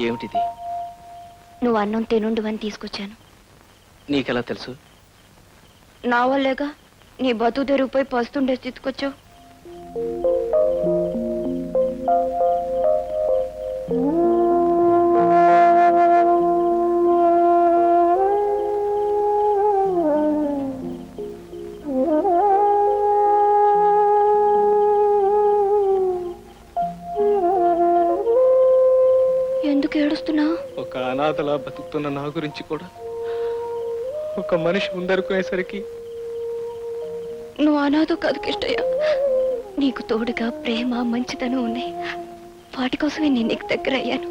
ఏమిటిది? నువ్వు అన్నం తినుండు అని తీసుకొచ్చాను. నీకెలా తెలుసు? నా వల్లేగా నీ బతుకు తెరిగిపోయి పస్తుండే స్థితికొచ్చావు. ఎందుకు ఏడుస్తున్నావు? ఒక అనాథలా బతుకుతున్న నా గురించి కూడా ఒక మనిషి ఉందనుకునేసరికి. నువ్వు అనాథో కాదు కిష్టయ్య. నీకు తోడుగా ప్రేమ మంచితనం ఉన్నాయి. వాటి కోసమే నేను నీకు దగ్గర అయ్యాను.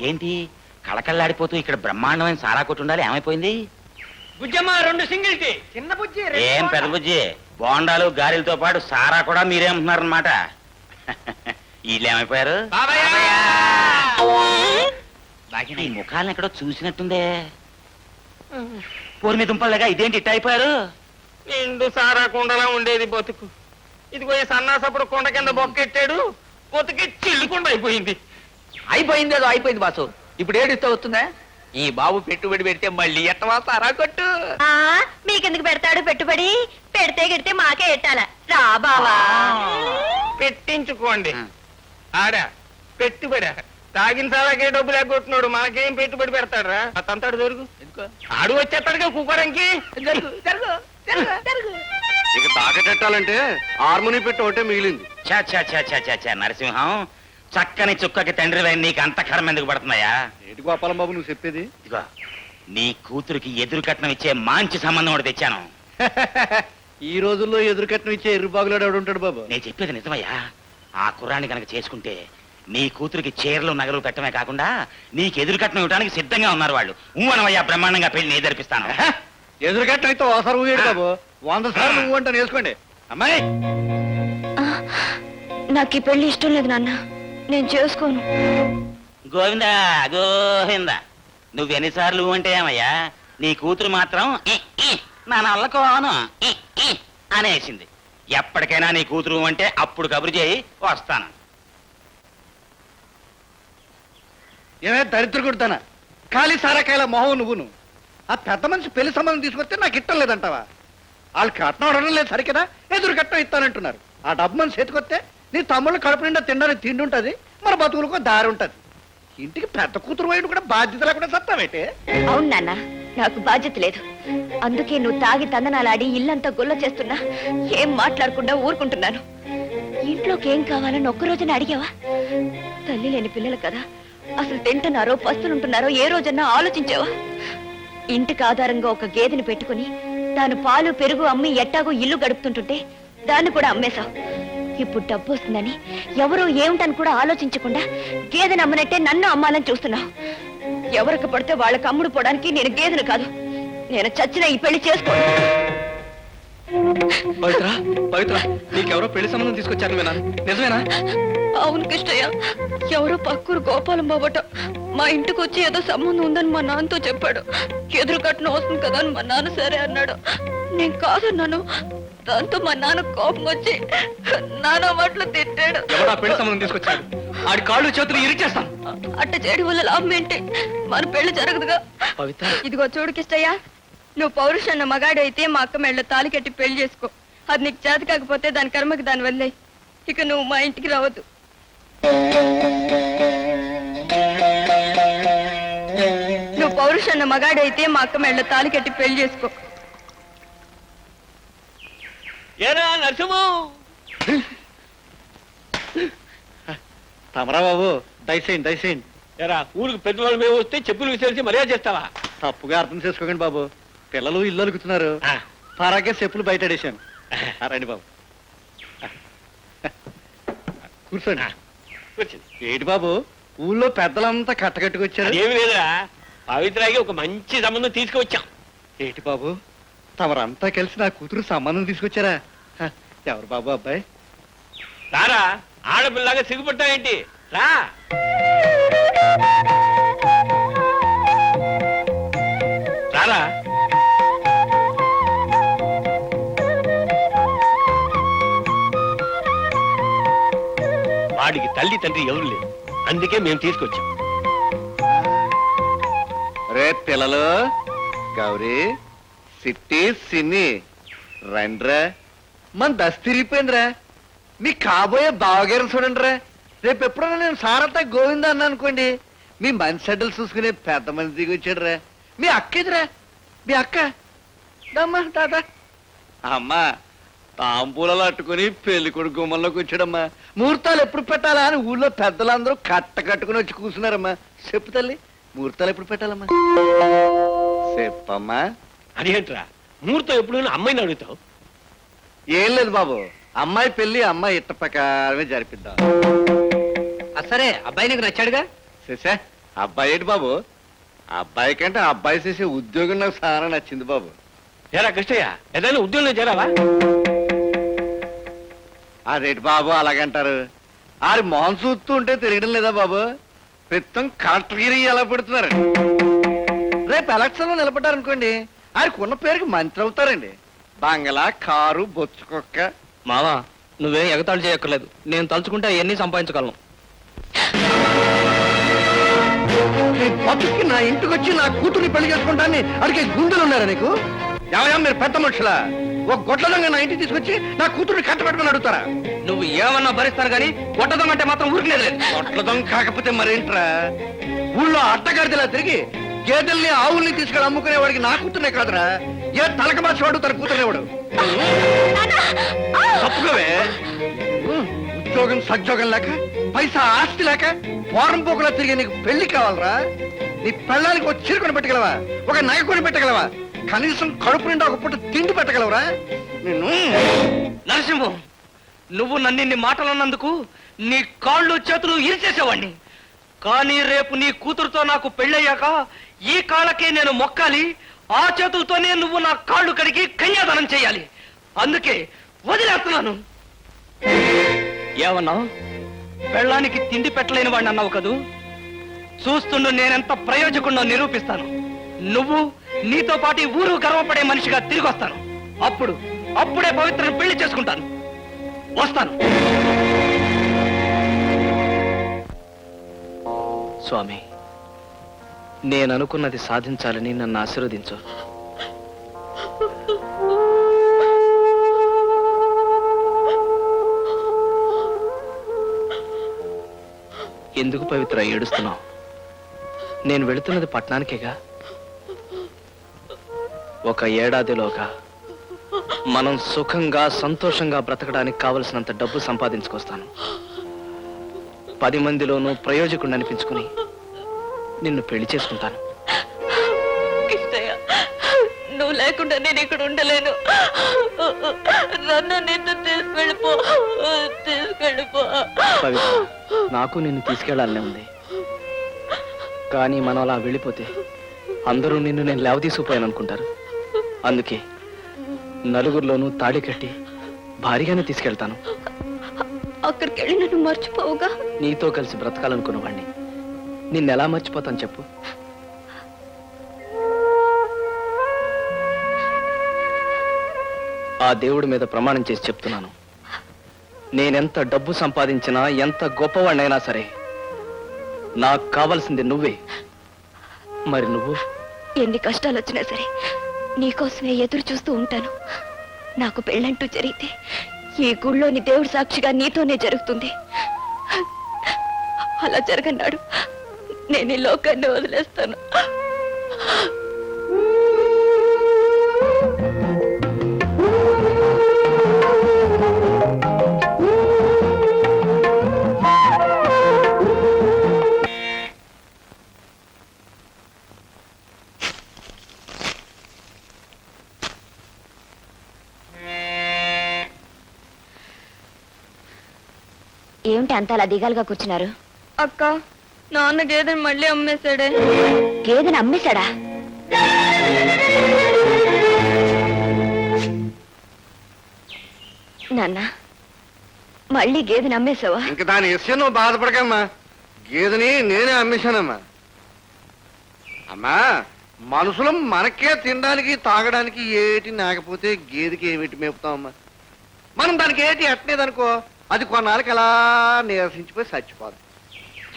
ఏంటి కళకళ్ళాడిపోతూ ఇక్కడ బ్రహ్మాండమైన సారా కొట్టు ఉండాలి? ఏమైపోయింది? Bujjamma 2 single tea. చిన్న బుజ్జి ఏం పెద్ద బుజ్జి, బోండాలు గారెలతో పాటు సారా కూడా మీరేమంటున్నారన్నమాట. వీళ్ళు ఏమైపోయారు? ఈ ముఖాలను ఎక్కడో చూసినట్టుందే. పోరు మీద దుంపలేగా ఇదేంటి ఇట్ట అయిపోయారు? నిండు సారా కుండలా ఉండేది బతుకు. ఇదిగో ఈ సన్నాసప్పుడు కొండ కింద బొక్కెట్టాడు, బతుకి చిల్లుకుండా అయిపోయింది. అయిపోయిందేదో అయిపోయింది బాసు. ఇప్పుడు ఏడిస్తే వస్తుందా? ఈ బాబు పెట్టుబడి పెడితే మళ్ళీ ఎట్టవా సారా కొట్టు. మీకెందుకు పెడతాడు పెట్టుబడి? పెడితే గిడితే మాకే ఎట్టాల. రా బావా. పెట్టించుకోండి. ఆడా పెట్టుబడి తాగిన సారాకే డబ్బులు ఎగ్గొట్టున్నాడు, మనకేం పెట్టుబడి పెడతాడు? అతంతాడు జరుగు. ఆడు వచ్చేస్తాడుగా కుక్కరంకి. ఇక తాకటెట్టాలంటే హార్మోని పెట్టి ఒకటే మిగిలింది. చా చా చా చా చా చా నరసింహం, చక్కని చుక్కకి తండ్రి నీకు అంత కర్మ ఎందుకు పడుతున్నాయా? ఏంటి గోపాలం బాబు నువ్వు చెప్పేది? ఇదిగో నీ కూతురికి ఎదురు కట్నం ఇచ్చే మంచి సంబంధం ఒకటి తెచ్చాను. ఈ రోజుల్లో ఎదురు కట్నం ఇచ్చే ఎర్రుబాగులాడు ఎవడు ఉంటాడు బాబు? నేను చెప్పేది నిజమయ్యా. ఆ కుర్రాన్ని కనుక చేసుకుంటే నీ కూతురికి చీరలు నగలు పెట్టడమే కాకుండా నీకు ఎదురు కట్నం ఇవ్వడానికి సిద్ధంగా ఉన్నారు వాళ్ళు. అనవయ్యా, బ్రహ్మాండంగా పెళ్లి నేను జరిపిస్తాను. ఎదురు కట్నం అయితే ఒకసారి ఊయేడు బాబు, 100 సార్లు నువ్వు అంటాను వేసుకోండి. అమ్మాయి, నాకు ఈ పెళ్లి ఇష్టం లేదు నాన్న, నేను చేసుకోను. గోవిందా గోవిందా, నువ్వెన్నిసార్లు అంటే ఏమయ్యా, నీ కూతురు మాత్రం నా నల్లకోను అనేసింది. ఎప్పటికైనా నీ కూతురు అంటే అప్పుడు కబురు చేయి, వస్తాను. ఏమే దరిద్ర కొడతానా, ఖాళీ సారాకాయల మొహం నువ్వును. ఆ పెద్ద మనిషి పెళ్లి సంబంధం తీసుకొస్తే నాకు ఇష్టం లేదంటావా? వాళ్ళు కట్నం అడగడం లేదు సరికదా, ఎదురు కట్నం ఇస్తానంటున్నారు. ఆ డబ్బు మనిషి చేతికొస్తే నీ తమ్ముళ్ళు కడుపు నిండా తినడానికి తిండి ఉంటుంది, మన బతుకులకు దారి ఉంటుంది. ఇంటికి పెద్ద కూతురు వైపు కూడా బాధ్యత లేకుండా సత్తావేంటే? అవును నాన్న, నాకు బాధ్యత లేదు. అందుకే నువ్వు తాగి తందనాలాడి ఇల్లంతా గొల్ల చేస్తున్నా ఏం మాట్లాడకుండా ఊరుకుంటున్నాను. ఇంట్లోకి ఏం కావాలని ఒక్కరోజున అడిగావా? తల్లి లేని పిల్లలు కదా, అసలు తింటున్నారో పస్తులుంటున్నారో ఏ రోజన్నా ఆలోచించావా? ఇంటికి ఆధారంగా ఒక గేదెని పెట్టుకుని దాని పాలు పెరుగు అమ్మి ఎట్టాగో ఇల్లు గడుపుతుంటుంటే దాన్ని కూడా అమ్మేశావు. ఇప్పుడు డబ్బు వస్తుందని ఎవరో ఏమిటని కూడా ఆలోచించకుండా గేదెని అమ్మనట్టే నన్ను అమ్మాలని చూస్తున్నావు. ఎవరికి పడితే వాళ్ళకి అమ్ముడు పోవడానికి నేను గేదెను కాదు. నేను చచ్చిన ఈ పెళ్లి చేసుకోను. పవిత్ర, పవిత్ర, నీకెవరో పెళ్లి సంబంధం తీసుకొచ్చారు విన్నాను, నిజమేనా? అవును కిష్టయ్య, ఎవరో పక్కూరు గోపాలం బాబట మా ఇంటికి వచ్చి ఏదో సంబంధం ఉందని మా నాన్నతో చెప్పాడు. ఎదురు కట్నం వస్తుంది కదా అని మా నాన్న సరే అన్నాడు. నేను కాదన్నాను. దాంతో మా నాన్న కోపం వచ్చి నాన్న మాటలు తిట్టాడు. ఎవరా పెళ్లి సంబంధం తీసుకొచ్చాడు? ఆడి కాళ్ళు చేతులు ఇరిచేస్తాను. అట్ట చేయడం వల్ల లాభం ఏంటి? మన పెళ్లి జరగదుగా. పవిత్ర, ఇదిగో చూడు కిష్టయ్య, నువ్వు పౌరుషన్న మగాడు అయితే మా అక్క మెళ్ళ తాలి కట్టి పెళ్లి చేసుకో. అది నీకు చేత కాకపోతే దాని కర్మకి దాని వల్లే. ఇక నువ్వు మా ఇంటికి రావద్దు. నువ్వు పౌరుషన్న మగాడు అయితే మా అక్క మెళ్ళ తాలి కట్టి పెళ్లి చేసుకో. ఏరా నరసింహం, తమరా బాబు దయచేయండి దయచేయండి. ఎరా ఊరికి పెద్దవాళ్ళు మేము వస్తే చెప్పులు విసిరేసి మర్యాద చేస్తావా? తప్పుగా అర్థం చేసుకోకండి బాబు. పిల్లలు ఇల్లు అలుకుతున్నారు, పరాగే చెప్పులు బయట అడేశాను. రండి బాబు కూర్చోండి. ఏంటి బాబు ఊళ్ళో పెద్దలంతా కట్టకట్టుకొచ్చారు? ఏమి లేదురా, పవిత్రాకి ఒక మంచి సంబంధం తీసుకువచ్చాం. ఏంటి బాబు తమరంతా కలిసి నా కూతురు సంబంధం తీసుకొచ్చారా? ఎవరు బాబు అబ్బాయి? రారా, ఆడపిల్లగా సిగ్గుపట్టావేంటి? రా. రారా. వాడికి తల్లి తండ్రి ఎవరు లేదు, అందుకే మేము తీసుకొచ్చాం. రే పిల్లలు, గౌరీ, సిట్టి, సిన్ని రండ్రా. మన దశ తిరిగిపోయిందిరా. మీ కాబోయే బావగారిని చూడండి రా. రేపు ఎప్పుడన్నా నేను సారథ గోవింద అన్నా అనుకోండి, మీ మంచి సెడ్డలు చూసుకునే పెద్ద మంది దిగి వచ్చాడు రా. మీ అక్క ఎదురా, మీ అక్క దమ్మా తాత. అమ్మా తాంబూలాలు అట్టుకుని పెళ్లి కొడుకు గుమ్మంలోకి వచ్చాడమ్మా. ముహూర్తాలు ఎప్పుడు పెట్టాలా అని ఊళ్ళో పెద్దలందరూ కట్టుకుని వచ్చి కూర్చున్నారమ్మా. చెప్పు తల్లి, ముహూర్తాలు ఎప్పుడు పెట్టాలమ్మా? చెప్పమ్మా. అదేంట్రా ముహూర్తం ఎప్పుడు అమ్మాయిని అడుగుతావు? ఏం లేదు బాబు, అమ్మాయి పెళ్లి అమ్మాయి ఇట్ట ప్రకారమే జరిపిద్దాం. సరే, అబ్బాయి నీకు నచ్చాడుగా? చేసా అబ్బాయి ఏంటి బాబు? అబ్బాయి కంటే అబ్బాయి చేసే ఉద్యోగం నాకు చాలా నచ్చింది బాబు. ఏరా కృష్ణయ్య, ఏదైనా ఉద్యోగంలో చేరావా? అదేంటి బాబు అలాగంటారు? ఆరి మొహం చూస్తూ ఉంటే తిరగడం లేదా బాబు? ప్రస్తుతం కలెక్టర్గిరి ఎలా పెడుతున్నారు. రేపు ఎలక్షన్ లో నిలబడ్డారనుకోండి, ఆరికి ఉన్న పేరుకి మంత్రి అవుతారండి. బంగళా, కారు, బొచ్చు కుక్క. మావా, నువ్వేం ఎగతాళి చేయక్కర్లేదు. నేను తలుచుకుంటే అవన్నీ సంపాదించగలను. నీ బతుక్కి నా ఇంటికి వచ్చి నా కూతుర్ని పెళ్లి చేసుకుంటాన్ని అడిగే గుండెలు ఉన్నారా నీకు? ఏమయ్యా మీరు పెద్ద మనుషులా? ఒక గొడ్ల దొంగ నా ఇంటికి తీసుకొచ్చి నా కూతుర్ని కట్టబెట్టుకుని అడుగుతారా? నువ్వు ఏమన్నా భరిస్తాను కానీ గొట్టదం అంటే మాత్రం ఊరికలేదు. గొడ్ల దొంగ కాకపోతే మరేంట్రా? ఊళ్ళో అడ్డగాడిదలా తిరిగి గేదెల్ని ఆవుల్ని తీసుకెళ్ళి అమ్ముకునేవాడికి నా కూతుర్నే కాదురా, ఏ తలక మార్చి వాడు తన కూతుర్నేవాడు. తప్పుకోవే. ఉద్యోగం సద్యోగం లేక, పైసా ఆస్తి లేక, పోరం పోకులా తిరిగి నీకు పెళ్లి కావాలరా? నీ పెళ్ళానికి ఒక చీర కొని పెట్టగలవా? ఒక నగ కొని పెట్టగలవా? కనీసం కడుపు నిండా ఒక పూట తిండి పెట్టగలవరా? నిన్ను నరసింహం, నువ్వు నన్నిన్ని మాటలన్నందుకు నీ కాళ్ళు చేతులు ఇరిచేసేవాణ్ణి. కానీ రేపు నీ కూతురుతో నాకు పెళ్ళయ్యాక ఈ కాళ్ళకే నేను మొక్కాలి. ఆ చేతులతోనే నువ్వు నా కాళ్ళు కడిగి కన్యాదానం చేయాలి. అందుకే వదిలేస్తున్నాను. ఏమన్నావు? పెళ్ళానికి తిండి పెట్టలేని వాడిని అన్నావు కదూ. చూస్తుండు నేనెంత ప్రయోజకుడినో నిరూపిస్తాను. నువ్వు నీతో పాటు ఊరు గర్వపడే మనిషిగా తిరిగి వస్తాను. అప్పుడే పవిత్రను పెళ్లి చేసుకుంటాను. వస్తాను. స్వామి, నేను అనుకున్నది సాధించాలని నన్ను ఆశీర్వదించు. ఎందుకు పవిత్ర ఏడుస్తున్నావు? నేను వెళుతున్నది పట్టణానికేగా. ఒక ఏడాదిలోగా మనం సుఖంగా సంతోషంగా బ్రతకడానికి కావలసినంత డబ్బు సంపాదించుకొస్తాను. 10 మందిలోనూ ప్రయోజకుడిని అనిపించుకుని నిన్ను పెళ్లి చేసుకుంటాను. కృష్ణయ్య, నువ్వు లేకుండా నేను ఇక్కడ ఉండలేను. నన్ను నిన్ను తీసుకెళ్ళిపో. పవిత్ర, నాకు నిన్ను తీసుకెళ్లాలనే ఉంది. కానీ మనం అలా వెళ్ళిపోతే అందరూ నిన్ను నేను లేవ తీసుకుపోయాను అనుకుంటారు. అందుకే నలుగురిలోనూ తాళి కట్టి భారీగానే తీసుకెళ్తాను. అక్కడికి వెళ్ళి నన్ను మర్చిపోవుగా. నీతో కలిసి బ్రతకాలనుకున్నవాణ్ణి నిన్నెలా మర్చిపోతాను చెప్పు? ఆ దేవుడి మీద ప్రమాణం చేసి చెప్తున్నాను, నేనెంత డబ్బు సంపాదించినా, ఎంత గొప్పవాణ్ణైనా సరే, నాకు కావాల్సింది నువ్వే. మరి నువ్వు? ఎన్ని కష్టాలు వచ్చినా సరే నీకోసమే ఎదురు చూస్తూ ఉంటాను. నాకు పెళ్ళంటూ జరిగితే ఈ గుళ్ళోని దేవుడి సాక్షిగా నీతోనే జరుగుతుంది. అలా జరగన్నాడు నేను ఈ లోకాన్ని వదిలేస్తాను. ఏమిటి అంత అలా దిగాలుగా కూర్చున్నారు? అక్క నాన్న గేదెని మళ్ళీ అమ్మేశాడే. గేదెని అమ్మేశాడా? నాన్న మళ్ళీ గేదెని అమ్మేశావా? ఇంక దాని విషయం నువ్వు బాధపడకమ్మా. గేదెని నేనే అమ్మేశానమ్మా. అమ్మా, మనుషులు మనకే తినడానికి తాగడానికి ఏటి నాకపోతే గేదెకి ఏమిటి మేపుతామమ్మా? మనం దానికి ఏటి ఎట్టలేదనుకో, అది కొన్నాళ్ళకి అలా నీరసించిపోయి చచ్చిపోదు.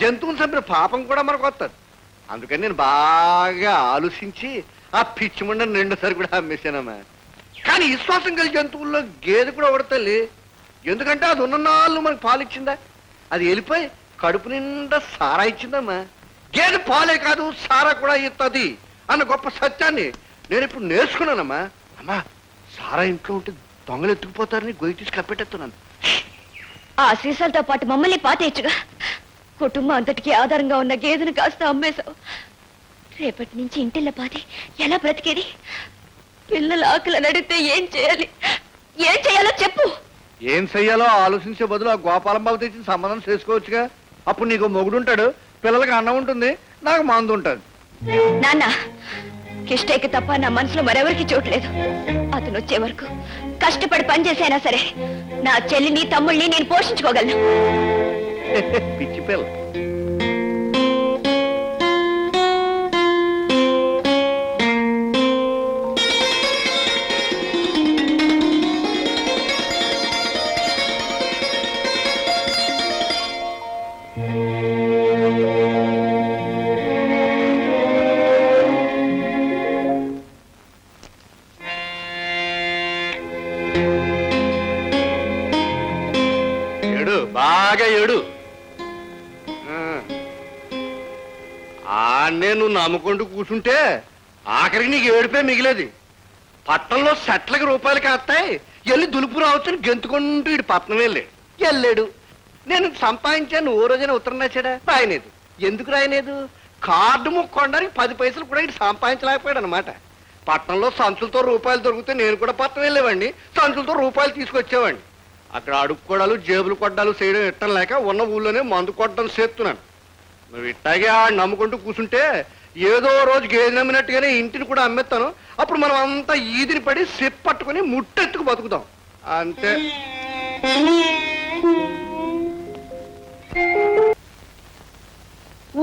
జంతువుని చంపిన పాపం కూడా మనకు వస్తుంది. అందుకని నేను బాగా ఆలోచించి ఆ పిచ్చి ముండని 2 సార్లు కూడా అమ్మేశానమ్మా. కానీ విశ్వాసం కలిగి జంతువుల్లో గేదె కూడా ఒకటి. ఎందుకంటే అది ఉన్న నాళ్ళు మనకు పాలు ఇచ్చిందా, అది వెళ్ళిపోయి కడుపు నిండా సారా ఇచ్చిందమ్మా. గేదె పాలే కాదు సారా కూడా ఇస్తుంది అన్న గొప్ప సత్యాన్ని నేను ఇప్పుడు నేర్చుకున్నానమ్మా. అమ్మా, సారా ఇంట్లో ఉంటే దొంగలు ఎత్తుకుపోతారని గొయ్యి తీసి కప్పెట్టేస్తున్నాను. ఆ సీసాలతో పాటు మమ్మల్ని పాతేయచ్చుగా. కుటుంబం అంతటికి ఆధారంగా ఉన్న గేదెను కాస్త అమ్మేశావు. రేపటి నుంచి ఇంటిల్ల పాతి ఎలా బ్రతికేది? పిల్లల ఆకలి అడిగితే ఏం చేయాలి? ఏం చేయాలో చెప్పు. ఏం చెయ్యాలో ఆలోచించే బదులు ఆ గోపాలం బాబు తెచ్చిన సంబంధం చేసుకోవచ్చుగా. అప్పుడు నీకు మొగుడుంటాడు, పిల్లలకి అన్నం ఉంటుంది, నాకు మందు ఉంటుంది. నాన్న, కిష్టయ్యకి తప్ప నా మనసులో మరెవరికి చోట్లేదు. అతను వచ్చే వరకు కష్టపడి పనిచేసైనా సరే నా చెల్లిని తమ్ముళ్ళని నేను పోషించుకోగలను. పిచ్చి పిల్ల. బాగా ఏడు. నేను నమ్ముకుంటూ కూర్చుంటే ఆఖరికి నీకు ఏడిపే మిగిలేది. పట్నంలో సెట్లకి రూపాయలు కాస్తాయి, వెళ్ళి దులుపు రావచ్చని గెంతుకుంటూ ఇటు పట్నం వెళ్ళాడు. నేను సంపాదించాను. ఓ రోజైనా ఉత్తరం రాశాడా? రాయలేదు. ఎందుకు రాయలేదు? కార్డు ముక్కొనడానికి 10 పైసలు కూడా ఇటు సంపాదించలేకపోయాడు అనమాట. పట్నంలో సంచులతో రూపాయలు దొరికితే నేను కూడా పట్నం వెళ్ళేవాడిని, సంచులతో రూపాయలు తీసుకొచ్చేవాడిని. అక్కడ అడుక్కోడాలు జేబులు కొట్టాలు చేయడం ఇట్టం లేక ఉన్న ఊళ్ళోనే మందు కొట్టడం చేస్తున్నాను. నువ్వు ఇట్టాగే నమ్ముకుంటూ కూర్చుంటే ఏదో రోజు గేదె నమ్మినట్టుగానే ఇంటిని కూడా అమ్మేస్తాను. అప్పుడు మనం అంతా ఈదిని పడి సిప్ పట్టుకుని ముట్టెత్తుకు బతుకుతాం అంతే.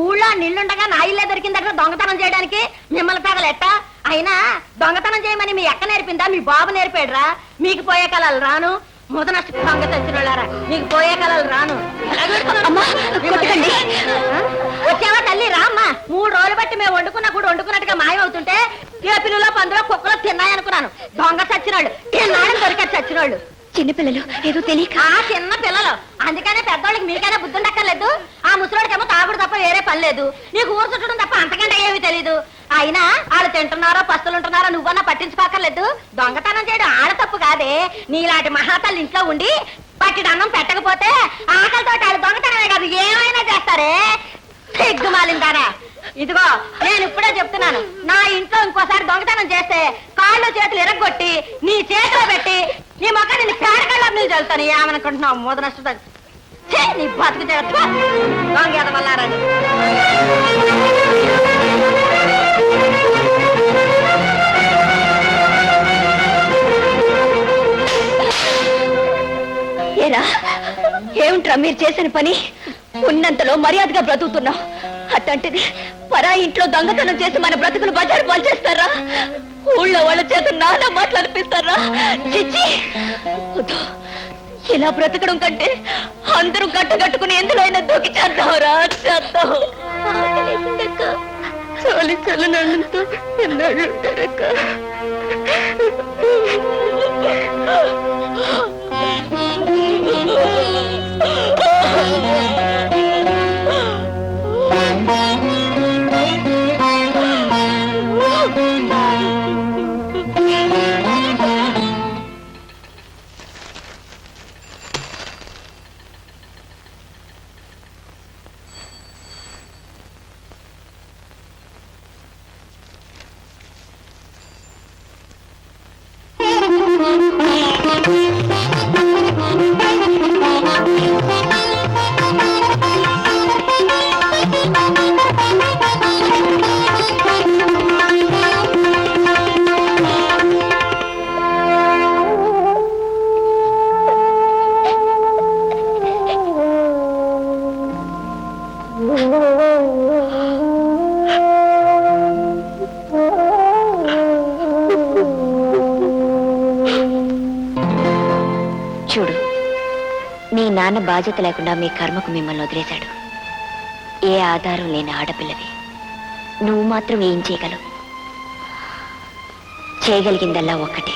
ఊళ్ళో నిల్లుండగా నా ఇల్లే దొరికిందట దొంగతనం చేయడానికి. మిమ్మల్ని తగలెట్ట అయినా దొంగతనం చేయమని మీ అక్క నేర్పిందా? మీ బాబు నేర్పాడురా? మీకు పోయే కళలు రాను. ముదనష్ట దొంగ తెచ్చినోళ్ళారా, మీకు పోయే కళలు రాను. వచ్చావా తల్లి? రామ్మా. 3 రోజులు బట్టి మేము వండుకున్నా కూడా వండుకున్నట్టుగా మాయమవుతుంటే కేపిలులో పందులో కుక్కలో తిన్నాయనుకున్నాను. దొంగ చచ్చినోళ్ళు తిన్నాడని దొరికారు చచ్చినోళ్ళు. చిన్నపిల్లలు ఏదో తెలియక. ఆ చిన్న పిల్లలు, అందుకనే పెద్దవాళ్ళకి మీకైనా బుద్ధి ఉండక్కర్లేదు. ఆ ముసలోడికేమో తాగుడు తప్ప వేరే పని లేదు. నీకు ఊరు చుట్టడం తప్ప అంతకంటే ఏమీ తెలీదు. అయినా వాళ్ళు తింటున్నారో పస్తులుంటున్నారో నువ్వన్నా పట్టించుకోక్కర్లేదు. దొంగతనం చేయడం ఆడ తప్పు కాదే. నీలాంటి మహాతల్లి ఇంట్లో ఉండి పట్టిడు అన్నం పెట్టకపోతే ఆకలితో వాళ్ళు దొంగతనమే కాదు ఏమైనా చేస్తారే. సిగ్గుమాలిందారా. ఇదిగో నేను ఇప్పుడే చెప్తున్నాను, నా ఇంట్లో ఇంకోసారి దొంగతనం చేస్తే కాళ్ళు చేతులు ఎరగొట్టి నీ చేతిలో పెట్టి నీ మొక్క నేను పేరకల్లా నీళ్ళు చల్లుతాను. ఏమనుకుంటున్నావు? ముదనష్ట నీ బతుకు చేస్తా దొంగ వల్లారని. ఏరా, ఏమిట్రా మీరు చేసిన పని? ఉన్నంతలో మర్యాదగా బ్రతుకుతున్నావు, అట్లాంటిది పరా ఇంట్లో దొంగతనం చేసి మన బ్రతుకులు బజారు పాలు చేస్తారా? ఊళ్ళో వాళ్ళ చేత నానా మాటలు అనిపిస్తారా? చిచ్చి, ఇలా బ్రతకడం కంటే అందరూ కట్టుకుని ఎందులో అయినా దూకి చేద్దాంరా, చేద్దాం. చాలి చల్లనంతో ఎన్నాడు ఉంటారక్క. మీ నాన్న బాధ్యత లేకుండా మీ కర్మకు మిమ్మల్ని వదిలేశాడు. ఏ ఆధారం లేని ఆడపిల్లవి నువ్వు మాత్రం ఏం చేయగలవు? చేయగలిగిందల్లా ఒక్కటే,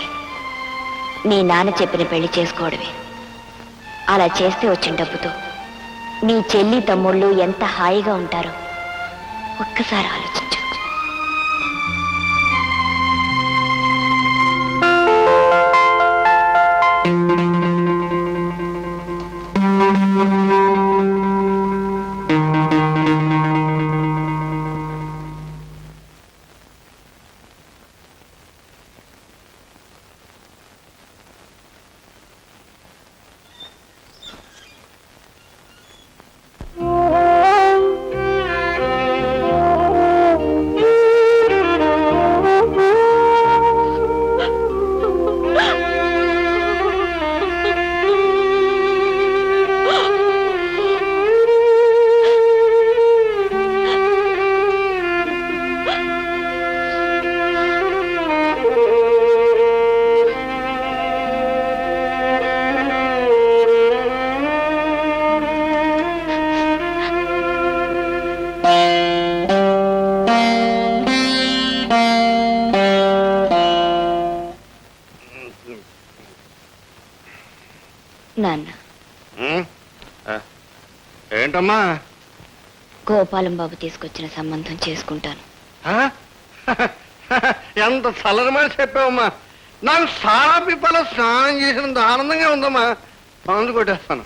మీ నాన్న చెప్పిన పెళ్లి చేసుకోవడమే. అలా చేస్తే వచ్చిన డబ్బుతో నీ చెల్లి తమ్ముళ్ళు ఎంత హాయిగా ఉంటారో ఒక్కసారి ఆలోచించు. నాన్న, ఏంటమ్మా? గోపాలం బాబు తీసుకొచ్చిన సంబంధం చేసుకుంటాను. ఎంత చల్లని మాట చెప్పావమ్మా. నాకు సారా పిప్పలో స్నానం చేసినంత ఆనందంగా ఉందమ్మా. పనులు కొట్టేస్తాను.